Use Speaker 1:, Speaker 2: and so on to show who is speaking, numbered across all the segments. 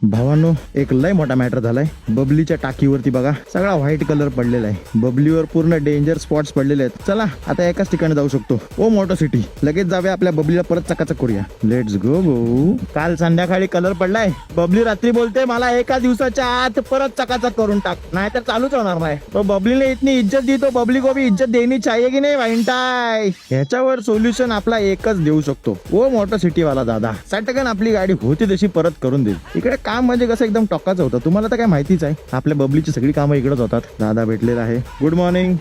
Speaker 1: भावांनो, एक लय मोठा मॅटर झालाय. बबलीच्या टाकीवरती बघा सगळा व्हाईट कलर पडलेला आहे. बबलीवर पूर्ण डेंजर स्पॉट्स पडलेले आहेत. चला आता एकाच ठिकाणी जाऊ शकतो. ओ मोटो सिटी, लगेच जाऊया आपल्या बबलीला परत चकाचक करूया. लेट्स गो गो. काल संध्याकाळी कलर पडलाय. बबली रात्री बोलते मला एका दिवसाच्या आत परत चकाचक करून टाक, नाहीतर चालूच होणार नाही. तो बबलीने इतनी इज्जत दी तो बबली को भी इज्जत देनी चाहिए की नाही वाईंटाय. ह्याच्यावर सोल्युशन आपला एकच देऊ शकतो. ओ मोटो सिटी वाला दादा सटकन आपली गाडी होती तशी परत करून देईल. इकडे काम म्हणजे कसं एकदम टॉकाचं होतं. तुम्हाला तर काय माहितीच आहे, आपल्या बबलीची सगळी कामं इकडेच होतात. दादा भेटलेला आहे. Good morning.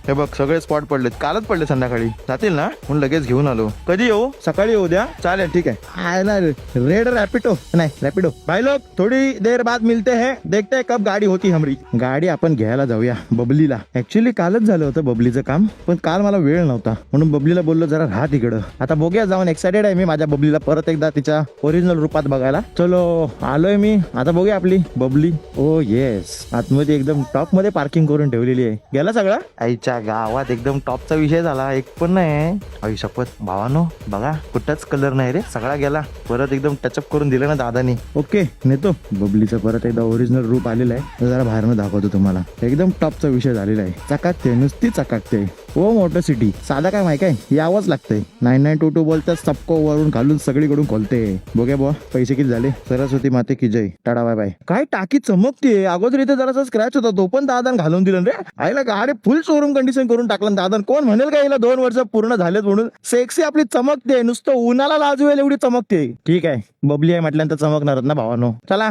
Speaker 1: हे बघ सगळे स्पॉट पडलेत, कालच पडले संध्याकाळी. जातील ना म्हणून लगेच घेऊन आलो. कधी येऊ? सकाळी येऊ द्या. चालेल ठीक आहे. रेड रॅपिडो नाही रॅपिडो. भाई लोग थोडी देर बाद मिलते हैं, देखते हैं कब गाडी होती हमरी. गाडी आपण घ्यायला जाऊया बबलीला. ऍक्च्युली कालच झालं होतं बबलीचं काम, पण काल मला वेळ नव्हता म्हणून बबलीला बोललो जरा राहा तिकडं. आता बघूया जाऊन. एक्साइटेड आहे मी माझ्या बबलीला परत एकदा तिच्या ओरिजिनल रूपात बघायला. चलो आलोय मी. आता बघूया आपली बबली. ओ येस, आतमध्ये एकदम टॉप मध्ये पार्किंग करून ठेवलेली आहे. गेला सगळा. आईच्या गावात एकदम टॉपचा विषय झाला. एक पण नाही. आई शपथ भावानो, बघा कुठंच कलर नाही रे, सगळा गेला. परत एकदम टचअप करून दिलं ना दादानी. ओके नेतो. बबलीचं परत एकदा ओरिजिनल रूप आलेलं आहे. जरा बाहेरनं दाखवतो तुम्हाला. एकदम टॉपचा विषय झालेला आहे. चकाकते, नुसती चकाकते. ओ मोटर सिटी साधा काय माहिती आहे, यावंच लागतंय. 9922 बोलतात सबको वरून घालून सगळीकडून खोलते. बघ्या बुवा पैसे किती झाले. सरस्वती माते की जय. Tata bye bye. काय टाकी चमकते. अगोदर इथे जरासा स्क्रॅच होता, तो पण दादान घालून दिलं रे. आईला गाडी फुल शोरूम कंडिशन करून टाकलं दादा. कोण म्हणेल का हिला 2 वर्ष पूर्ण झालेत म्हणून. सेक्सी आपली चमकते, नुसतं उन्हाला लाजवेल एवढी चमकते. ठीक आहे, बबली आहे म्हटल्यानंतर चमकणारच ना भावानो. चला